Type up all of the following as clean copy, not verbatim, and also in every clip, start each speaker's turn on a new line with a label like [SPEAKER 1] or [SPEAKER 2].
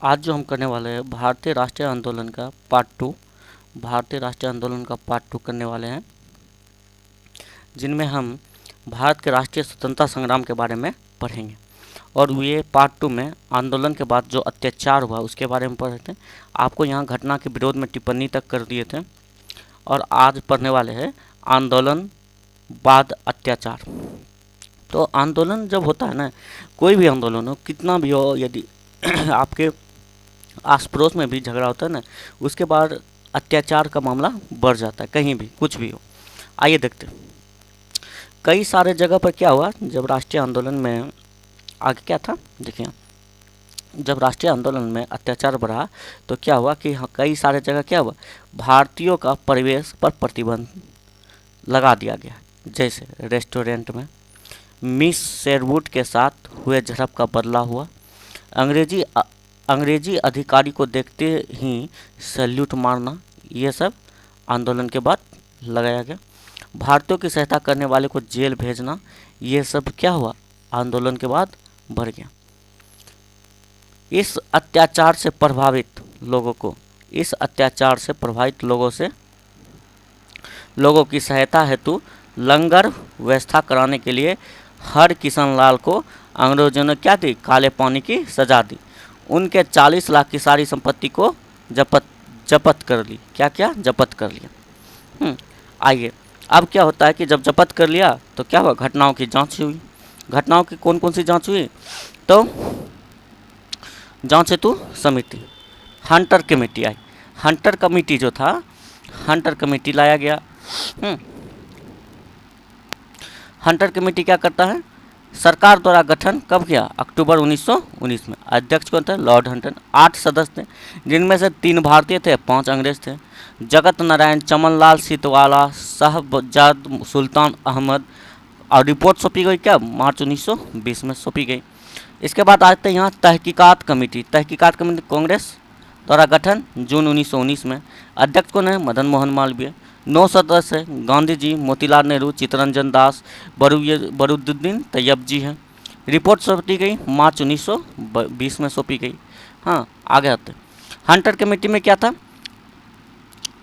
[SPEAKER 1] आज जो हम करने वाले हैं भारतीय राष्ट्रीय आंदोलन का पार्ट टू। भारतीय राष्ट्रीय आंदोलन का पार्ट टू करने वाले हैं, जिनमें हम भारत के राष्ट्रीय स्वतंत्रता संग्राम के बारे में पढ़ेंगे। और ये पार्ट टू में आंदोलन के बाद जो अत्याचार हुआ उसके बारे में पढ़े थे। आपको यहाँ घटना के विरोध में टिप्पणी तक कर दिए थे। और आज पढ़ने वाले हैं आंदोलन बाद अत्याचार। तो आंदोलन जब होता है ना, कोई भी आंदोलन हो, कितना भी हो, यदि आपके आस पड़ोस में भी झगड़ा होता है ना, उसके बाद अत्याचार का मामला बढ़ जाता है, कहीं भी कुछ भी हो। आइए देखते हैं कई सारे जगह पर क्या हुआ जब राष्ट्रीय आंदोलन में। आगे क्या था देखिए, जब राष्ट्रीय आंदोलन में अत्याचार बढ़ा तो क्या हुआ कि कई सारे जगह क्या हुआ, भारतीयों का प्रवेश पर प्रतिबंध लगा दिया गया। जैसे रेस्टोरेंट में मिस शेरवुड के साथ हुए झड़प का बदला हुआ। अंग्रेजी अधिकारी को देखते ही सैल्यूट मारना, ये सब आंदोलन के बाद लगाया गया। भारतीयों की सहायता करने वाले को जेल भेजना, ये सब क्या हुआ, आंदोलन के बाद बढ़ गया। इस अत्याचार से प्रभावित लोगों की सहायता हेतु लंगर व्यवस्था कराने के लिए हर किशन लाल को अंग्रेजों ने क्या दी, काले पानी की सजा दी। उनके 40 लाख की सारी संपत्ति को जब्त कर ली। क्या क्या जब्त कर लिया। आइए अब क्या होता है कि जब जब्त कर लिया तो क्या हुआ, घटनाओं की जांच हुई। घटनाओं की कौन कौन सी जांच हुई, तो जांच हेतु समिति हंटर कमेटी आई। हंटर कमेटी जो था, हंटर कमेटी लाया गया। हंटर कमेटी क्या करता है, सरकार द्वारा गठन कब किया, अक्टूबर 1919 में। अध्यक्ष कौन थे, लॉर्ड हंटर। 8 सदस्य थे, जिनमें से 3 भारतीय थे, 5 अंग्रेज थे। जगत नारायण, चमनलाल सीतवाला, साहबजाद सुल्तान अहमद। और रिपोर्ट सौंपी गई क्या, मार्च 1920 में सौंपी गई। इसके बाद आते हैं यहाँ तहकीकात कमेटी। तहकीकात कमेटी कांग्रेस द्वारा गठन जून 1919 में। अध्यक्ष कौन है, मदन मोहन मालवीय। 9 सदस्य हैं, गांधी जी, मोतीलाल नेहरू, चित्तरंजन दास, बरूदुद्दीन तैयब जी हैं। रिपोर्ट सौंपी गई मार्च 1920 में सौंपी गई। हाँ, आगे आते हैं। हंटर कमेटी में क्या था,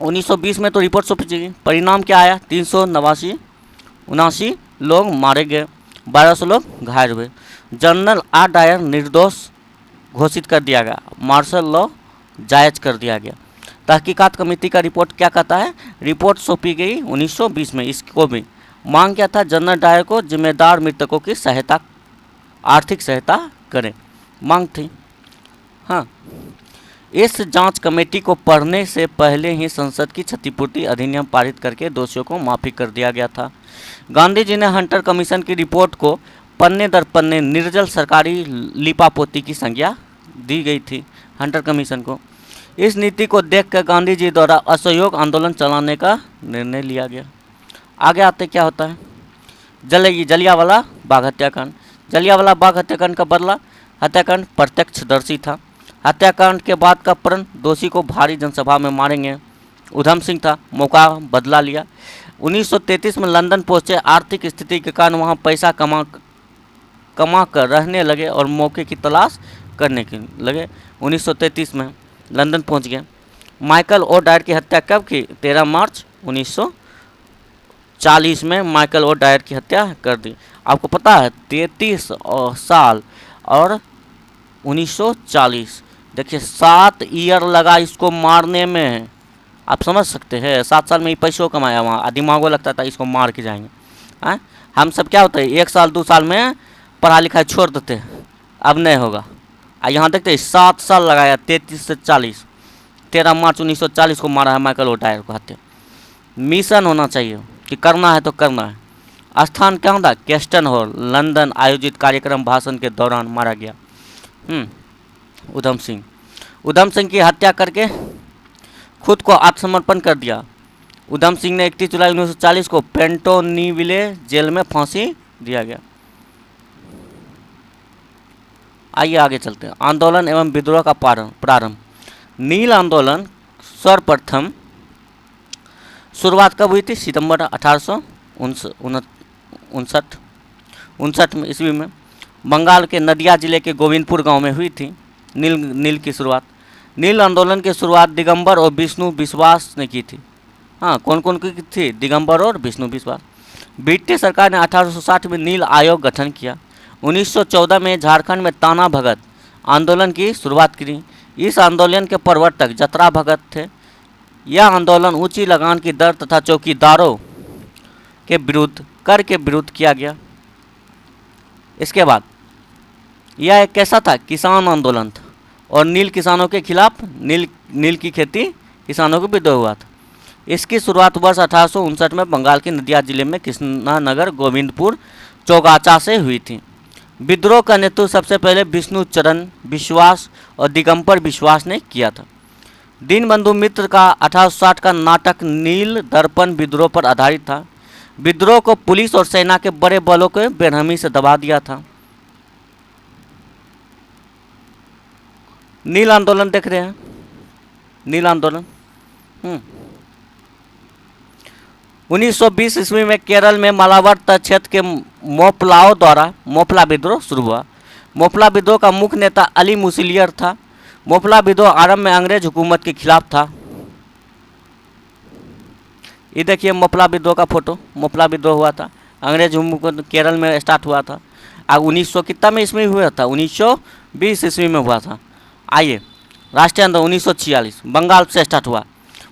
[SPEAKER 1] 1920 में तो रिपोर्ट सौंपी गई। परिणाम क्या आया, 379 लोग मारे गए, 1200 लोग घायल हुए। जनरल आर डायर निर्दोष घोषित कर दिया गया, मार्शल लॉ जायज कर दिया गया। तहकीकात कमेटी का रिपोर्ट क्या कहता है, रिपोर्ट सौंपी गई 1920 में। इसको भी मांग क्या था, जनरल डायर को जिम्मेदार मृतकों की सहायता, आर्थिक सहायता करें, मांग थी। हाँ, इस जांच कमेटी को पढ़ने से पहले ही संसद की क्षतिपूर्ति अधिनियम पारित करके दोषियों को माफी कर दिया गया था। गांधी जी ने हंटर कमीशन की रिपोर्ट को पन्ने दर पन्ने निर्जल सरकारी लिपापोती की संज्ञा दी गई थी हंटर कमीशन को। इस नीति को देखकर गांधी जी द्वारा असहयोग आंदोलन चलाने का निर्णय लिया गया। आगे आते क्या होता है, जलियांवाला बाग हत्याकांड। जलियांवाला बाग हत्याकांड का बदला, हत्याकांड प्रत्यक्षदर्शी था। हत्याकांड के बाद का प्रण, दोषी को भारी जनसभा में मारेंगे। उधम सिंह था, मौका बदला लिया। 1933 में लंदन पहुंचे, आर्थिक स्थिति के कारण वहां पैसा कमा कर रहने लगे और मौके की तलाश करने के लगे। 1933 में लंदन पहुंच गए। माइकल ओ डायर की हत्या कब की, 13 मार्च 1940 में माइकल ओ डायर की हत्या कर दी। आपको पता है 33 साल और 1940, देखिए 7 ईयर लगा इसको मारने में। आप समझ सकते हैं, 7 साल में ही पैसों कमाया वहाँ, दिमागों लगता था इसको मार के जाएंगे। हम सब क्या होता है, 1 साल 2 साल में पढ़ा लिखा छोड़ देते हैं, अब नहीं होगा। यहाँ देखते हैं 7 साल लगाया, 33 से 40। 13 मार्च 1940 को मारा है माइकल ओ डायर को हत्या। मिशन होना चाहिए कि करना है तो करना है। स्थान क्या होता, केस्टन हॉल, लंदन। आयोजित कार्यक्रम भाषण के दौरान मारा गया। उधम सिंह की हत्या करके खुद को आत्मसमर्पण कर दिया। उधम सिंह ने 31 जुलाई 1940 को पेंटोनीविले जेल में फांसी दिया गया। आइए आगे चलते हैं। आंदोलन एवं विद्रोह का प्रारंभ। नील आंदोलन सर्वप्रथम शुरुआत कब हुई थी, सितंबर 1859 में ईस्वी में बंगाल के नदिया जिले के गोविंदपुर गांव में हुई थी। नील नील की शुरुआत, नील आंदोलन की शुरुआत दिगंबर और विष्णु विश्वास ने की थी। हाँ, कौन कौन की थी? दिगंबर और विष्णु विश्वास। ब्रिटिश सरकार ने 1860 में नील आयोग गठन किया। 1914 में झारखंड में ताना भगत आंदोलन की शुरुआत की। इस आंदोलन के प्रवर्तक जतरा भगत थे। यह आंदोलन ऊंची लगान की दर तथा चौकीदारों के विरुद्ध, कर के विरुद्ध किया गया। इसके बाद यह एक कैसा था? किसान आंदोलन था और नील किसानों के खिलाफ, नील की खेती किसानों के विरुद्ध हुआ था। इसकी शुरुआत वर्ष 1859 में बंगाल के नदिया जिले में कृष्णानगर गोविंदपुर चौगाचा से हुई थी। विद्रोह का नेतृत्व सबसे पहले विष्णु चरण विश्वास और दिगंबर विश्वास ने किया था। दीनबंधु मित्र का 1860 का नाटक नील दर्पण विद्रोह पर आधारित था। विद्रोह को पुलिस और सेना के बड़े बलों के बेरहमी से दबा दिया था। नील आंदोलन देख रहे हैं, नील आंदोलन 1920 ईस्वी में केरल में मालाबार क्षेत्र के मोपलाओं द्वारा मोपला विद्रोह शुरू हुआ। मोपला विद्रोह का मुख्य नेता अली मुसलियर था। मोपला विद्रोह आरंभ में अंग्रेज हुकूमत के खिलाफ था। ये देखिए मोपला विद्रोह का फोटो। मोपला विद्रोह हुआ था, अंग्रेज हुकूमत केरल में स्टार्ट हुआ था। अब 1900 कितना में इसमें हुआ था? 1920 ईस्वी में हुआ था। आइए, राष्ट्रीय आंदोलन 1946 बंगाल से स्टार्ट हुआ।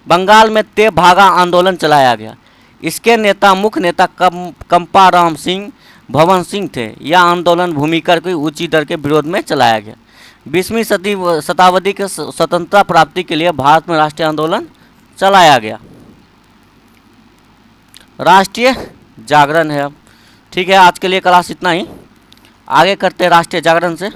[SPEAKER 1] बंगाल में तेभागा आंदोलन चलाया गया। इसके नेता मुख्य नेता कंपाराम सिंह भवन सिंह थे। यह आंदोलन भूमिकर की ऊंची दर के विरोध में चलाया गया। 20वीं शताब्दी के स्वतंत्रता प्राप्ति के लिए भारत में राष्ट्रीय आंदोलन चलाया गया। राष्ट्रीय जागरण है अब। ठीक है, आज के लिए क्लास इतना ही। आगे करते हैं राष्ट्रीय जागरण से।